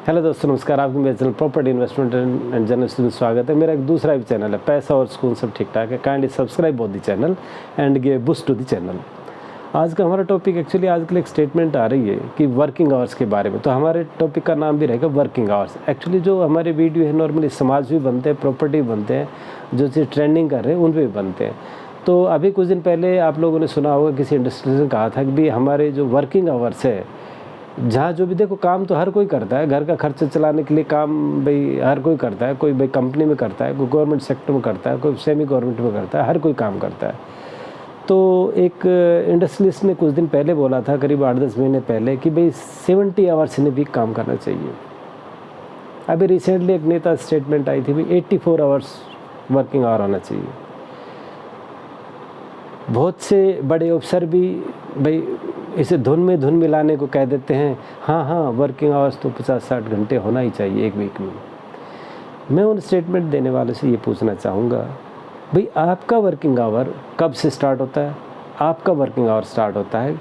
Hello दोस्तों, नमस्कार। आपको मेरे channel property investment and journalist में स्वागत है। मेरा एक दूसरा भी चैनल है, पैसा और सुकून सब ठीक ठाक है। Kindly subscribe both the channel and give boost to the channel. आज का हमारा टॉपिक एक्चुअली आजकल एक स्टेटमेंट आ रही है कि वर्किंग आवर्स के बारे में, तो हमारे टॉपिक का नाम भी रहेगा वर्किंग आवर्स। एक्चुअली जो हमारे वीडियो है नॉर्मली समाज भी बनते हैं, प्रॉपर्टी बनते हैं, जो चीज़ ट्रेंडिंग कर रहे हैं उन पर भी बनते हैं। तो अभी कुछ दिन पहले आप लोगों ने सुना होगा, किसी इंडस्ट्री ने कहा था कि भाई हमारे जो वर्किंग आवर्स है, जहाँ जो भी देखो काम तो हर कोई करता है, घर का खर्चा चलाने के लिए काम भाई हर कोई करता है। कोई भाई कंपनी में करता है, कोई गवर्नमेंट सेक्टर में करता है, कोई सेमी गवर्नमेंट में करता है, हर कोई काम करता है। तो एक इंडस्ट्रियलिस्ट ने कुछ दिन पहले बोला था, करीब 8-10 महीने पहले, कि भाई 70 आवर्स इन वीक काम करना चाहिए। अभी रिसेंटली एक नेता स्टेटमेंट आई थी, भाई 84 आवर्स वर्किंग आवर होना चाहिए। बहुत से बड़े अफसर भी भाई इसे धुन में मिलाने को कह देते हैं, हाँ वर्किंग आवर्स तो 50-60 घंटे होना ही चाहिए एक वीक में। मैं उन स्टेटमेंट देने वाले से ये पूछना चाहूँगा, भाई आपका वर्किंग आवर कब से स्टार्ट होता है? आपका वर्किंग आवर स्टार्ट होता है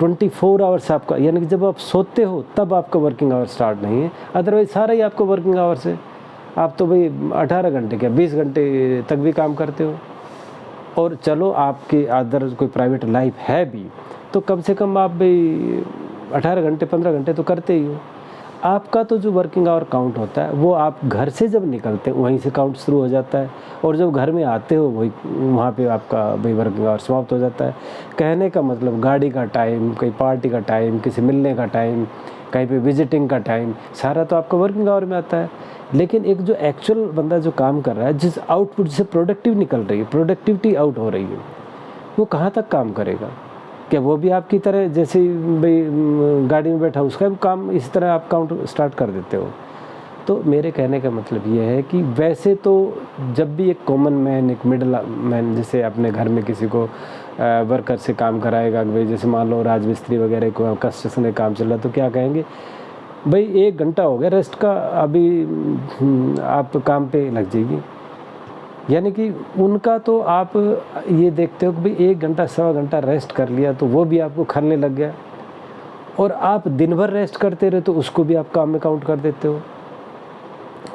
24 आवर्स आपका, यानी कि जब आप सोते हो तब आपका वर्किंग आवर स्टार्ट नहीं है। अदरवाइज सारा ही आपका वर्किंग आवर्स है। आप तो भाई 18 घंटे क्या 20 घंटे तक भी काम करते हो। और चलो आपकी अदर कोई प्राइवेट लाइफ है भी, तो कम से कम आप भाई 18 घंटे 15 घंटे तो करते ही हो। आपका तो जो वर्किंग आवर काउंट होता है वो आप घर से जब निकलते हैं वहीं से काउंट शुरू हो जाता है, और जब घर में आते हो वही वहाँ पे आपका भाई वर्किंग आवर समाप्त हो जाता है। कहने का मतलब गाड़ी का टाइम, कहीं पार्टी का टाइम, किसी मिलने का टाइम, कहीं पे विजिटिंग का टाइम, सारा तो आपका वर्किंग आवर में आता है। लेकिन एक जो एक्चुअल बंदा जो काम कर रहा है, जिस आउटपुट से प्रोडक्टिव निकल रही है, प्रोडक्टिविटी आउट हो रही है, वो कहाँ तक काम करेगा? क्या वो भी आपकी तरह जैसे भाई गाड़ी में बैठा उसका भी काम इसी तरह आप काउंट स्टार्ट कर देते हो? तो मेरे कहने का मतलब ये है कि वैसे तो जब भी एक कॉमन मैन, एक मिडिल मैन, जैसे अपने घर में किसी को वर्कर से काम कराएगा, भाई जैसे मान लो राजमिस्त्री वगैरह को कंस्ट्रक्शन में काम चल रहा है, तो क्या कहेंगे, भाई 1 घंटा हो गया रेस्ट का, अभी आप काम पे लग जाइए। यानी कि उनका तो आप ये देखते हो कि भाई 1 घंटा 1.25 घंटा रेस्ट कर लिया तो वो भी आपको खलने लग गया, और आप दिन भर रेस्ट करते रहे तो उसको भी आप काम में काउंट कर देते हो।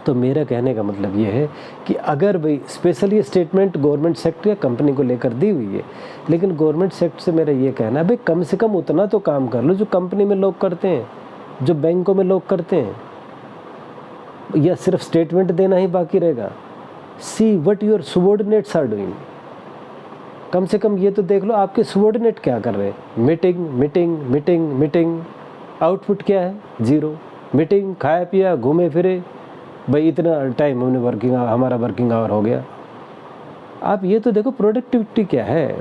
तो मेरा कहने का मतलब ये है कि अगर भाई स्पेशली ये स्टेटमेंट गवर्नमेंट सेक्टर या कंपनी को लेकर दी हुई है, लेकिन गवर्नमेंट सेक्टर से मेरा ये कहना है, भाई कम से कम उतना तो काम कर लो जो कंपनी में लोग करते हैं, जो बैंकों में लोग करते हैं। या सिर्फ स्टेटमेंट देना ही बाकी रहेगा? See what your subordinates are doing. कम से कम ये तो देख लो आपके सबॉर्डिनेट क्या कर रहे हैं। Meeting meeting meeting meeting, output क्या है? 0। मीटिंग, खाया पिया, घूमे फिरे, भाई इतना टाइम हमने हमारा वर्किंग आवर हो गया। आप ये तो देखो प्रोडक्टिविटी क्या है।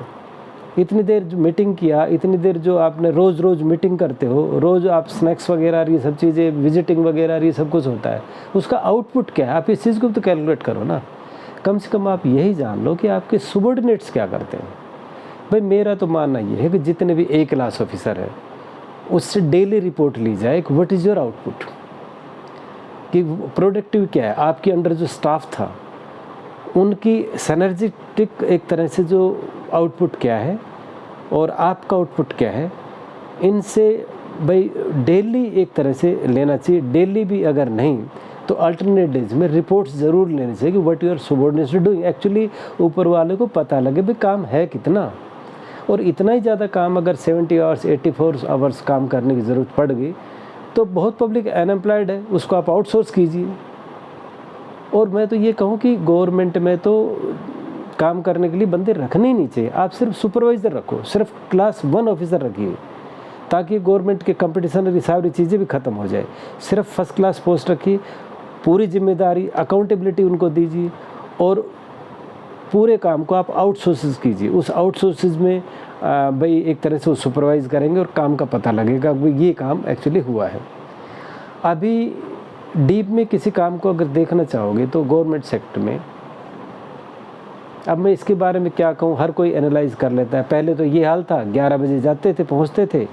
इतनी देर जो मीटिंग किया, इतनी देर जो आपने रोज़ मीटिंग करते हो, रोज़ आप स्नैक्स वगैरह ये सब चीज़ें, विजिटिंग वगैरह ये सब कुछ होता है, उसका आउटपुट क्या है? आप इस चीज़ को तो कैलकुलेट करो ना। कम से कम आप यही जान लो कि आपके सबॉर्डिनेट्स क्या करते हैं। भाई मेरा तो मानना ये है कि जितने भी A क्लास ऑफिसर है उससे डेली रिपोर्ट ली जाए कि व्हाट इज़ योर आउटपुट, कि प्रोडक्टिव क्या है। आपके अंडर जो स्टाफ था उनकी सिनर्जेटिक एक तरह से जो आउटपुट क्या है और आपका आउटपुट क्या है, इनसे भाई डेली एक तरह से लेना चाहिए। डेली भी अगर नहीं तो अल्टरनेट डेज में रिपोर्ट्स ज़रूर लेनी चाहिए कि what your subordinates are doing. Actually ऊपर वाले को पता लगे भाई काम है कितना, और इतना ही ज़्यादा काम अगर 70 आवर्स 84 आवर्स काम करने की ज़रूरत पड़ गई तो बहुत पब्लिक अनएम्प्लॉयड है, उसको आप आउटसोर्स कीजिए। और मैं तो ये कहूँ कि गवर्नमेंट में तो काम करने के लिए बंदे रखने ही नहीं चाहिए। आप सिर्फ सुपरवाइज़र रखो, सिर्फ क्लास 1 ऑफिसर रखिए, ताकि गवर्नमेंट के कंपटीशन की सारी चीज़ें भी ख़त्म हो जाए। सिर्फ फर्स्ट क्लास पोस्ट रखिए, पूरी जिम्मेदारी अकाउंटेबिलिटी उनको दीजिए, और पूरे काम को आप आउटसोर्सेज कीजिए। उस आउटसोर्सेज में भाई एक तरह से वो सुपरवाइज़ करेंगे और काम का पता लगेगा कि ये काम एक्चुअली हुआ है। अभी डीप में किसी काम को अगर देखना चाहोगे तो गवर्नमेंट सेक्टर में, अब मैं इसके बारे में क्या कहूँ, हर कोई एनालाइज कर लेता है। पहले तो ये हाल था, 11 बजे जाते थे, पहुँचते थे,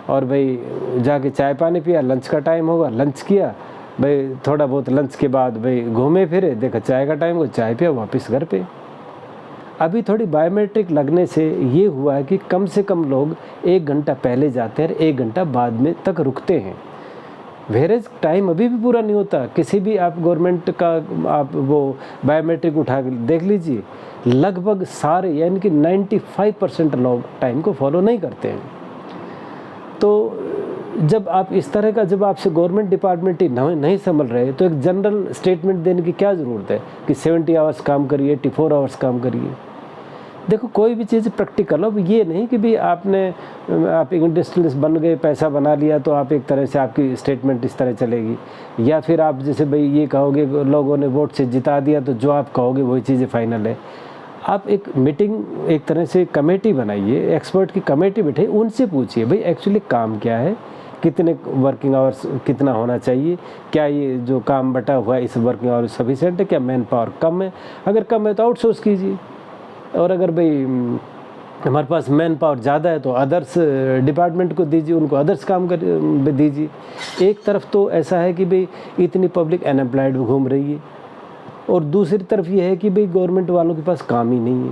और भाई जाके चाय पानी पिया, लंच का टाइम होगा, लंच किया, भाई थोड़ा बहुत लंच के बाद भाई घूमे फिरे, देखा चाय का टाइम हो, चाय पिया, वापस घर पे। अभी थोड़ी बायोमेट्रिक लगने से ये हुआ है कि कम से कम लोग 1 घंटा पहले जाते हैं और 1 घंटा बाद में तक रुकते हैं। वेरेज टाइम अभी भी पूरा नहीं होता। किसी भी आप गवर्नमेंट का आप वो बायोमेट्रिक उठा के देख लीजिए, लगभग सारे यानी कि 95% लोग टाइम को फॉलो नहीं करते हैं। तो जब आप इस तरह का, जब आपसे गवर्नमेंट डिपार्टमेंट ही नहीं संभल रहे, तो एक जनरल स्टेटमेंट देने की क्या ज़रूरत है कि 70 आवर्स काम करिए, 84 आवर्स काम करिए। देखो कोई भी चीज़ प्रैक्टिकल हो, ये नहीं कि भी आप इंडस्ट्रियलिस्ट बन गए, पैसा बना लिया तो आप एक तरह से आपकी स्टेटमेंट इस तरह चलेगी, या फिर आप जैसे भाई ये कहोगे लोगों ने वोट से जिता दिया तो जो आप कहोगे वही चीज़ें फाइनल है। आप एक मीटिंग, एक तरह से कमेटी बनाइए, एक्सपर्ट की कमेटी बैठे, उनसे पूछिए भाई एक्चुअली काम क्या है, कितने वर्किंग आवर्स कितना होना चाहिए, क्या ये जो काम बटा हुआ है इस वर्किंग आवर्स सफिशिएंट है, क्या मैन पावर कम है, अगर कम है तो आउटसोर्स कीजिए, और अगर भाई हमारे पास मैन पावर ज़्यादा है तो अदर्स डिपार्टमेंट को दीजिए, उनको अदर्स काम कर दीजिए। एक तरफ तो ऐसा है कि भाई इतनी पब्लिक अनएम्प्लॉयड घूम रही है, और दूसरी तरफ ये है कि भाई गवर्नमेंट वालों के पास काम ही नहीं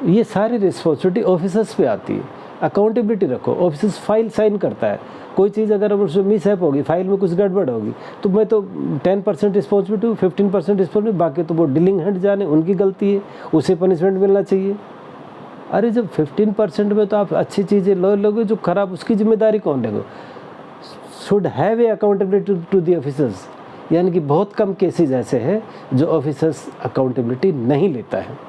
है। ये सारी रिस्पॉन्सिबिलिटी ऑफिसर्स पे आती है। अकाउंटेबिलिटी रखो, ऑफिसर्स फाइल साइन करता है, कोई चीज़ अगर उसमें मिसहैप होगी, फाइल में कुछ गड़बड़ होगी, तो मैं तो 10% रिस्पॉन्सिबिलिटी हूँ, 15% रिस्पॉन्सिबिलिटी, बाकी तो वो डीलिंग हेड जाने, उनकी गलती है, उसे पनिशमेंट मिलना चाहिए। अरे जब 15% में तो आप अच्छी चीज़ें लोगे, जो खराब उसकी जिम्मेदारी कौन लेगा? Should have a accountability to the officers. यानी कि बहुत कम केसेस ऐसे हैं जो ऑफिसर्स अकाउंटेबिलिटी नहीं लेता है।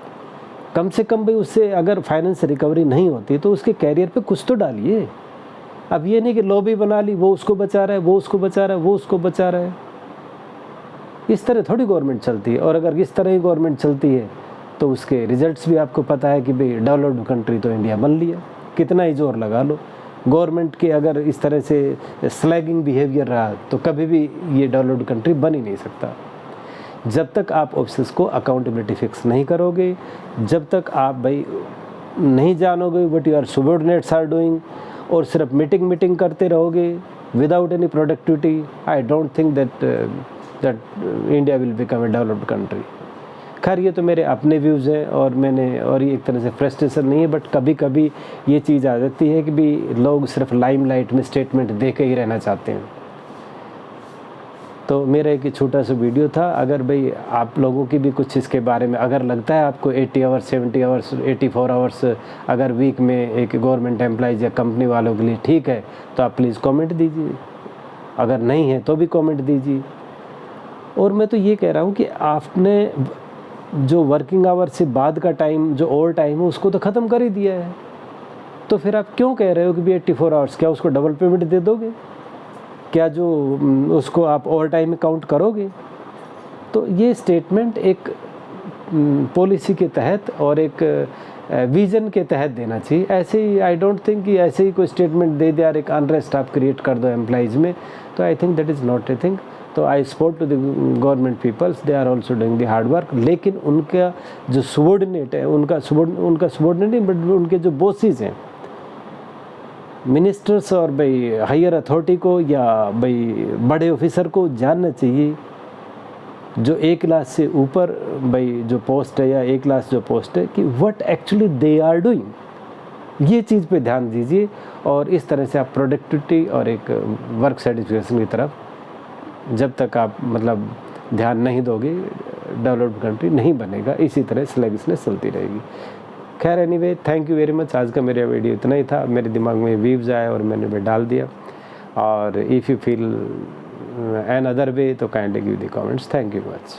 कम से कम भाई उससे अगर फाइनेंस रिकवरी नहीं होती तो उसके कैरियर पे कुछ तो डालिए। अब ये नहीं कि लॉबी बना ली, वो उसको बचा रहा है, वो उसको बचा रहा है, वो उसको बचा रहा है। इस तरह थोड़ी गवर्नमेंट चलती है। और अगर इस तरह ही गवर्नमेंट चलती है तो उसके रिजल्ट्स भी आपको पता है कि भाई डेवलप्ड कंट्री तो इंडिया बन लिया, कितना ही जोर लगा लो। गवर्नमेंट के अगर इस तरह से स्लैगिंग बिहेवियर रहा तो कभी भी ये डेवलप्ड कंट्री बन ही नहीं सकता। जब तक आप ऑफिसर्स को अकाउंटेबिलिटी फिक्स नहीं करोगे, जब तक आप भाई नहीं जानोगे what your subordinates are doing, और सिर्फ मीटिंग करते रहोगे without any productivity, I don't think that India will become a developed country. खैर ये तो मेरे अपने व्यूज़ हैं, और ये एक तरह से फ्रस्ट्रेशन नहीं है, बट कभी कभी ये चीज़ आ जाती है कि भी लोग सिर्फ लाइमलाइट में स्टेटमेंट दे के ही रहना चाहते हैं। तो मेरा एक छोटा सा वीडियो था। अगर भाई आप लोगों की भी कुछ इसके बारे में अगर लगता है आपको 80 आवर्स, 70 आवर्स, 84 आवर्स अगर वीक में एक गवर्नमेंट एम्प्लॉइज़ या कंपनी वालों के लिए ठीक है, तो आप प्लीज़ कमेंट दीजिए। अगर नहीं है तो भी कमेंट दीजिए। और मैं तो ये कह रहा हूँ कि आपने जो वर्किंग आवर से बाद का टाइम, जो ओवर टाइम है, उसको तो ख़त्म कर ही दिया है, तो फिर आप क्यों कह रहे हो कि भी 84 आवर्स, क्या उसको डबल पेमेंट दे दोगे? क्या जो उसको आप ओवर टाइम में काउंट करोगे? तो ये स्टेटमेंट एक पॉलिसी के तहत और एक विज़न के तहत देना चाहिए। ऐसे ही आई डोंट थिंक कि ऐसे ही कोई स्टेटमेंट दे दे और एक अनरेस्ट आप क्रिएट कर दो एम्प्लॉइज़ में, तो I think that is not a thing. तो I support to the government peoples, they are also doing the hard work. लेकिन उनका जो सबॉर्डिनेट है, उनका सबॉर्डिनेट नहीं, बट उनके जो बॉसेस हैं, मिनिस्टर्स और भाई हायर अथॉरिटी को या भाई बड़े ऑफिसर को जानना चाहिए, जो 1 क्लास से ऊपर भाई जो पोस्ट है या 1 क्लास जो पोस्ट है, कि what actually they are doing. ये चीज़ पे ध्यान दीजिए, और इस तरह से आप प्रोडक्टिविटी और एक वर्क सेटिस्फेक्शन की तरफ जब तक आप मतलब ध्यान नहीं दोगे, डेवलप्ड कंट्री नहीं बनेगा। इसी तरह स्लैगिशनेस चलती रहेगी। खैर anyway, thank you very much. आज का मेरा वीडियो इतना ही था। मेरे दिमाग में व्यूज़ आए और मैंने भी डाल दिया। और if you feel another way तो kindly give the comments. Thank you much.